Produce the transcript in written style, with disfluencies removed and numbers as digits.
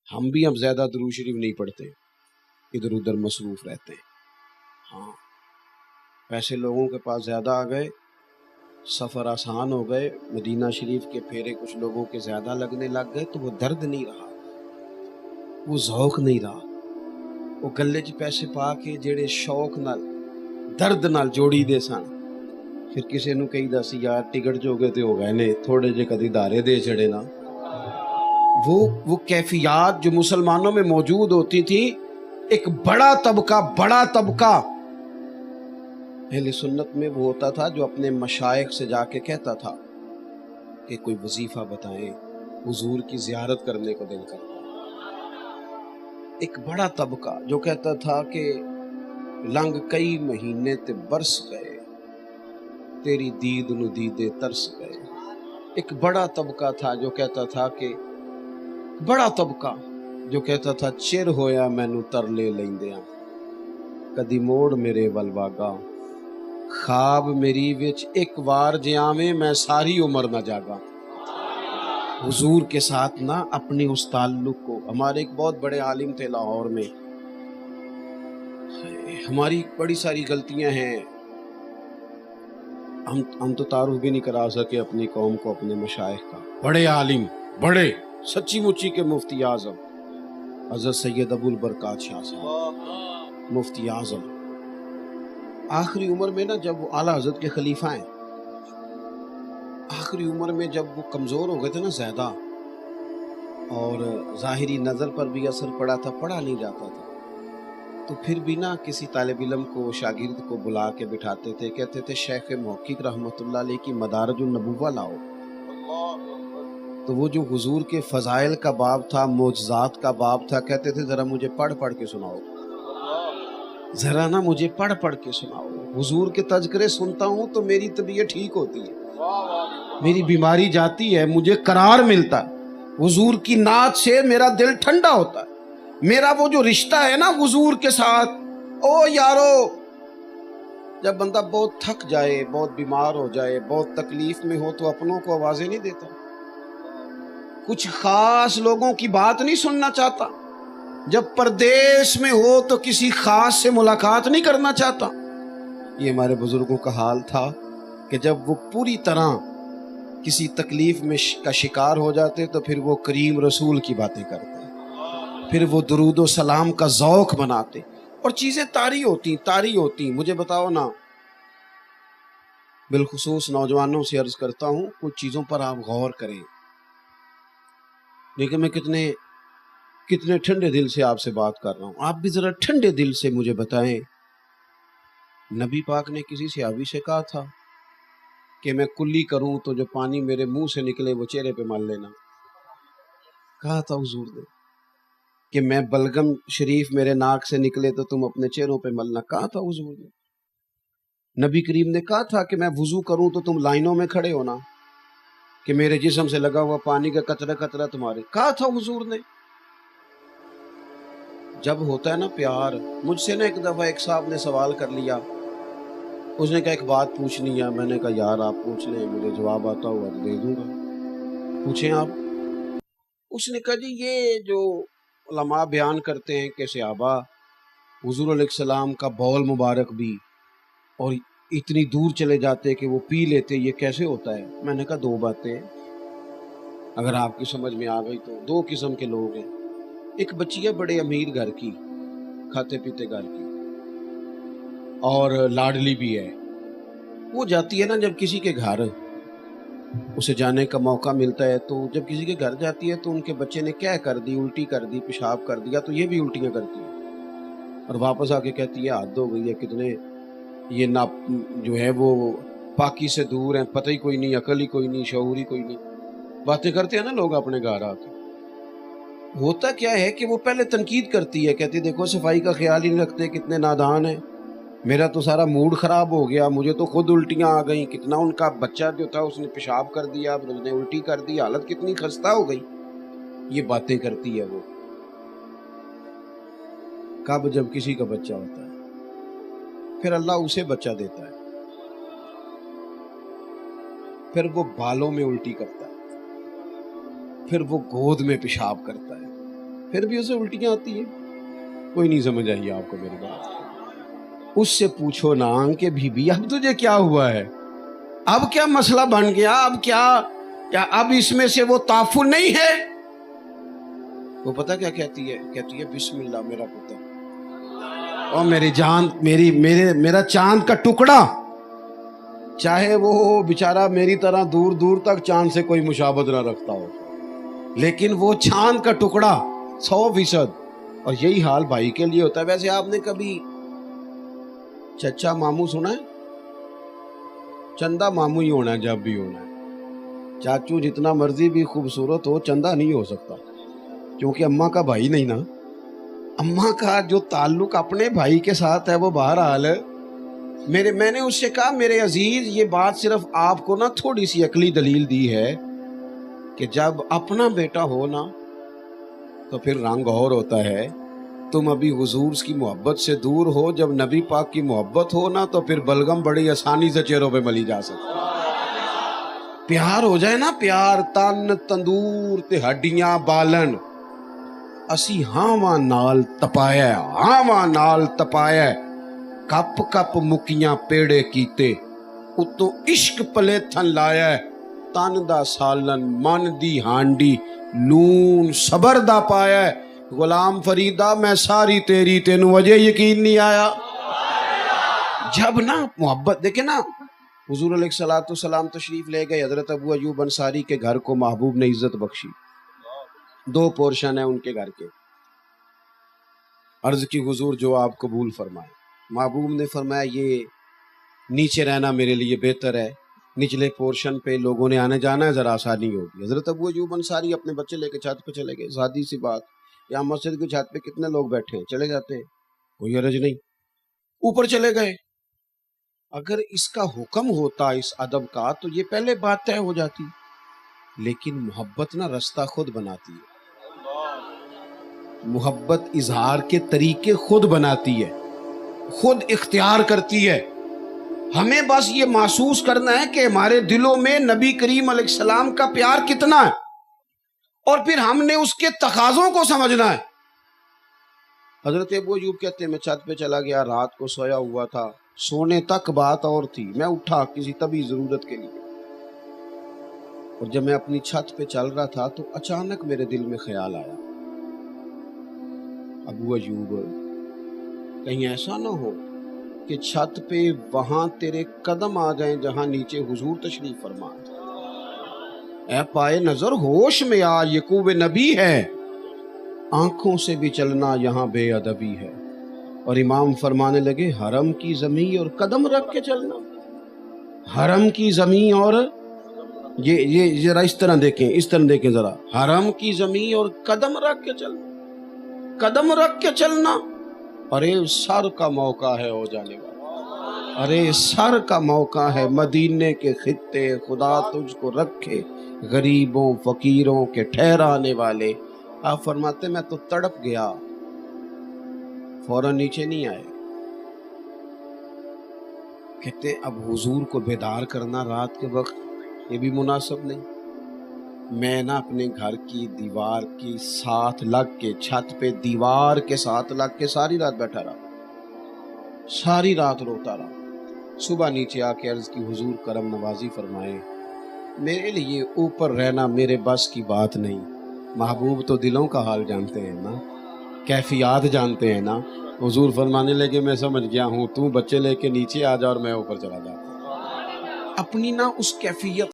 ہم بھی اب زیادہ درود شریف نہیں پڑھتے، ادھر ادھر مصروف رہتے ہیں۔ ہاں، پیسے لوگوں کے پاس زیادہ آ گئے، سفر آسان ہو گئے، مدینہ شریف کے پھیرے کچھ لوگوں کے زیادہ لگنے لگ گئے، تو وہ درد نہیں رہا، وہ ذوق نہیں رہا، وہ گلے 'چ پیسے پا کے جڑے شوق نال درد نال جوڑی دے سن، پھر کسی نو کہی دا سی یار ٹکٹ جو گئے تے ہو گئے نے، تھوڑے جے کدی دارے دے چڑے نا۔ وہ کیفیات جو مسلمانوں میں موجود ہوتی تھی، ایک بڑا طبقہ اہل سنت میں وہ ہوتا تھا جو اپنے مشائخ سے جا کے کہتا تھا کہ کوئی وظیفہ بتائیں، حضور کی زیارت کرنے کو دل کرتا۔ ایک بڑا طبقہ جو کہتا تھا کہ لنگ کئی مہینے تے برس گئے، تیری دید نو دیدے ترس گئے۔ ایک بڑا طبقہ تھا جو کہتا تھا کہ چر ہویا مینو ترلے لیندیاں، کدی موڑ میرے ول واگا، خواب میری وچ ایک وار جے آویں میں ساری عمر نہ جاگا۔ حضور کے ساتھ نہ اپنے اس تعلق کو، ہمارے ایک بہت بڑے عالم تھے لاہور میں، ہماری بڑی ساری غلطیاں ہیں، ہم تو تعارف بھی نہیں کرا سکے اپنی قوم کو اپنے مشائخ کا۔ بڑے عالم، بڑے سچی مچی کے مفتی اعظم حضرت سید ابو البرکات شاہ صاحب، مفتی اعظم، آخری عمر میں نا جب وہ اعلیٰ حضرت کے خلیفہ ہیں، آخری عمر میں جب وہ کمزور ہو گئے تھے نا زیادہ، اور ظاہری نظر پر بھی اثر پڑا تھا، پڑھا نہیں جاتا تھا، تو پھر بھی نا کسی طالب علم کو، شاگرد کو بلا کے بٹھاتے تھے، کہتے تھے شیخ محقق رحمۃ اللہ علیہ کی مدارج النبوہ لاؤ۔ تو وہ جو حضور کے فضائل کا باب تھا، معجزات کا باب تھا، کہتے تھے ذرا مجھے پڑھ کے سناؤ، ذرا نا مجھے پڑھ کے سناؤ۔ حضور کے تذکرے سنتا ہوں تو میری طبیعت ٹھیک ہوتی ہے، میری بیماری جاتی ہے، مجھے قرار ملتا ہے، حضور کی نعت سے میرا دل ٹھنڈا ہوتا ہے، میرا وہ جو رشتہ ہے نا حضور کے ساتھ۔ او یارو، جب بندہ بہت تھک جائے، بہت بیمار ہو جائے، بہت تکلیف میں ہو، تو اپنوں کو آوازیں نہیں دیتا، کچھ خاص لوگوں کی بات نہیں سننا چاہتا، جب پردیس میں ہو تو کسی خاص سے ملاقات نہیں کرنا چاہتا۔ یہ ہمارے بزرگوں کا حال تھا کہ جب وہ پوری طرح کسی تکلیف میں کا شکار ہو جاتے تو پھر وہ کریم رسول کی باتیں کرتے، پھر وہ درود و سلام کا ذوق بناتے، اور چیزیں طاری ہوتی۔ مجھے بتاؤ نا، بالخصوص نوجوانوں سے عرض کرتا ہوں، کچھ چیزوں پر آپ غور کریں، لیکن میں کتنے ٹھنڈے دل سے آپ سے بات کر رہا ہوں، آپ بھی ذرا ٹھنڈے دل سے مجھے بتائیں، نبی پاک نے کسی صحابی سے کہا تھا کہ میں کلی کروں تو جو پانی میرے منہ سے نکلے وہ چہرے پہ مل لینا؟ کہا تھا حضور نے کہ میں بلغم شریف میرے ناک سے نکلے تو تم اپنے چہروں پہ ملنا؟ کہا تھا حضور نے۔ نبی کریم نے کہا تھا کہ میں وضو کروں تو تم لائنوں میں کھڑے ہونا، کہ میرے جسم سے لگا ہوا پانی کا قطرہ تمہارے؟ کہا تھا حضور نے۔ جب ہوتا ہے نا پیار، مجھ سے نا ایک دفعہ ایک صاحب نے سوال کر لیا، اس نے کہا ایک بات پوچھنی ہے، میں نے کہا یار آپ پوچھ لیں، مجھے جواب آتا ہوا تو دے دوں گا، پوچھیں آپ۔ اس نے کہا جی یہ جو علماء بیان کرتے ہیں کہ صحابہ حضور علیہ السلام کا بول مبارک بھی اور اتنی دور چلے جاتے کہ وہ پی لیتے، یہ کیسے ہوتا ہے؟ میں نے کہا دو باتیں اگر آپ کی سمجھ میں آ گئی تو، دو قسم کے لوگ ہیں، ایک بچی ہے بڑے امیر گھر کی، کھاتے پیتے گھر کی، اور لاڈلی بھی ہے، وہ جاتی ہے نا جب کسی کے گھر، اسے جانے کا موقع ملتا ہے، تو جب کسی کے گھر جاتی ہے تو ان کے بچے نے کیا کر دی، الٹی کر دی، پیشاب کر دیا، تو یہ بھی الٹیاں کرتی ہے، اور واپس آ کے کہتی ہے حد ہو گئی ہے، کتنے یہ نا جو ہے وہ پاکی سے دور ہیں، پتہ ہی کوئی نہیں، عقل ہی کوئی نہیں، شعور ہی کوئی نہیں، باتیں کرتے ہیں نا لوگ اپنے گھر آ کے۔ ہوتا کیا ہے کہ وہ پہلے تنقید کرتی ہے، کہتی دیکھو صفائی کا خیال ہی نہیں رکھتے، کتنے نادان ہیں، میرا تو سارا موڈ خراب ہو گیا، مجھے تو خود الٹیاں آ گئیں، کتنا ان کا بچہ جو تھا اس نے پیشاب کر دیا، پھر اس نے الٹی کر دی، حالت کتنی خستہ ہو گئی، یہ باتیں کرتی ہے وہ۔ کب؟ جب کسی کا بچہ ہوتا ہے، پھر اللہ اسے بچہ دیتا ہے، پھر وہ بالوں میں الٹی کرتا ہے، پھر وہ گود میں پیشاب کرتا ہے، پھر بھی اسے الٹیاں آتی ہیں. کوئی نہیں سمجھ آئی آپ کو میری بات. اس سے پوچھو نا کہ بی بی اب تجھے کیا ہوا ہے, اب کیا مسئلہ بن گیا, اب کیا اب اس میں سے وہ تعفن نہیں ہے؟ وہ پتہ کیا کہتی ہے؟ کہتی ہے بسم اللہ میرا پتر, اور میری جان, میرا چاند کا ٹکڑا, چاہے وہ بیچارہ میری طرح دور دور تک چاند سے کوئی مشابہت نہ رکھتا ہو, لیکن وہ چاند کا ٹکڑا 100%. اور یہی حال بھائی کے لیے ہوتا ہے. ویسے آپ نے کبھی چچا ماموں سنا ہے؟ چندہ ماموں ہی ہونا ہے جب بھی ہونا ہے. چاچو جتنا مرضی بھی خوبصورت ہو, چندہ نہیں ہو سکتا, کیونکہ اماں کا بھائی نہیں نا. اماں کا جو تعلق اپنے بھائی کے ساتھ ہے وہ بہرحال. میں نے اس سے کہا میرے عزیز یہ بات صرف آپ کو نا تھوڑی سی عقلی دلیل دی ہے کہ جب اپنا بیٹا ہو نا تو پھر رنگ اور ہوتا ہے. تم ابھی حضور کی محبت سے دور ہو, جب نبی پاک کی محبت ہو نا تو پھر بلغم بڑی آسانی سے چہروں پہ ملی جا سکتی. پیار ہو جائے نا, پیار, تن تندور تے ہڈیاں بالن, اسی ہاواں نال تپایا کپ کپ مکیاں پیڑے کیتے, اتوں عشق پلے تھن لایا, تن دا سالن من دی ہانڈی لون صبر دا پایا. غلام فریدہ میں ساری تیری, تینوں وجہ یقین نہیں آیا. جب نا محبت دیکھیں نا, حضور علیہ الصلوۃ والسلام تشریف لے گئے, حضرت ابو ایوب انصاری کے گھر کو محبوب نے عزت بخشی. 2 پورشن ہیں ان کے گھر کے. عرض کی حضور جو آپ قبول فرمائے. محبوب نے فرمایا یہ نیچے رہنا میرے لیے بہتر ہے, نچلے پورشن پہ لوگوں نے آنے جانا ہے, ذرا آسانی ہوگی. حضرت ابو ایوب انصاری اپنے بچے لے کے چھت پہ چلے گئے. سادی سی بات, یہاں مسجد کی چھت پہ کتنے لوگ بیٹھے ہیں, چلے جاتے ہیں, کوئی حرج نہیں. اوپر چلے گئے. اگر اس کا حکم ہوتا اس ادب کا تو یہ پہلے بات طے ہو جاتی, لیکن محبت نہ رستہ خود بناتی ہے. محبت اظہار کے طریقے خود بناتی ہے, خود اختیار کرتی ہے. ہمیں بس یہ محسوس کرنا ہے کہ ہمارے دلوں میں نبی کریم علیہ السلام کا پیار کتنا ہے, اور پھر ہم نے اس کے تقاضوں کو سمجھنا ہے. حضرت ابو ایوب کہتے ہیں میں چھت پہ چلا گیا, رات کو سویا ہوا تھا, سونے تک بات اور تھی, میں اٹھا کسی طبی ضرورت کے لیے, اور جب میں اپنی چھت پہ چل رہا تھا تو اچانک میرے دل میں خیال آیا, ابو ایوب کہیں ایسا نہ ہو کہ چھت پہ وہاں تیرے قدم آ جائیں جہاں نیچے حضور تشریف فرما. اے پائے نظر ہوش میں آ, یہ کوب نبی ہے, آنکھوں سے بھی چلنا یہاں بے ادبی ہے. اور امام فرمانے لگے حرم کی زمین اور قدم رکھ کے چلنا. حرم کی زمین اور یہ ذرا اس طرح دیکھیں ذرا, حرم کی زمین اور قدم رکھ کے چلنا, قدم رکھ کے چلنا. ارے سر کا موقع ہے ہو جانے والا, ارے سر کا موقع ہے. مدینے کے خطے خدا تجھ کو رکھے, غریبوں فقیروں کے ٹھہرانے والے. آپ فرماتے میں تو تڑپ گیا, فوراً نیچے نہیں آئے. کہتے اب حضور کو بیدار کرنا رات کے وقت یہ بھی مناسب نہیں. میں نا اپنے گھر کی دیوار کی ساتھ لگ کے, چھت پہ دیوار کے ساتھ لگ کے ساری رات بیٹھا رہا, ساری رات روتا رہا. صبح نیچے آ کے عرض کی حضور کرم نوازی فرمائے, میرے لیے اوپر رہنا میرے بس کی بات نہیں. محبوب تو دلوں کا حال جانتے ہیں نا, کیفیات جانتے ہیں نا. حضور فرمانے لگے میں سمجھ گیا ہوں, تو بچے لے کے نیچے آ جا اور میں اوپر چلا جاتا. اپنی نا اس کیفیت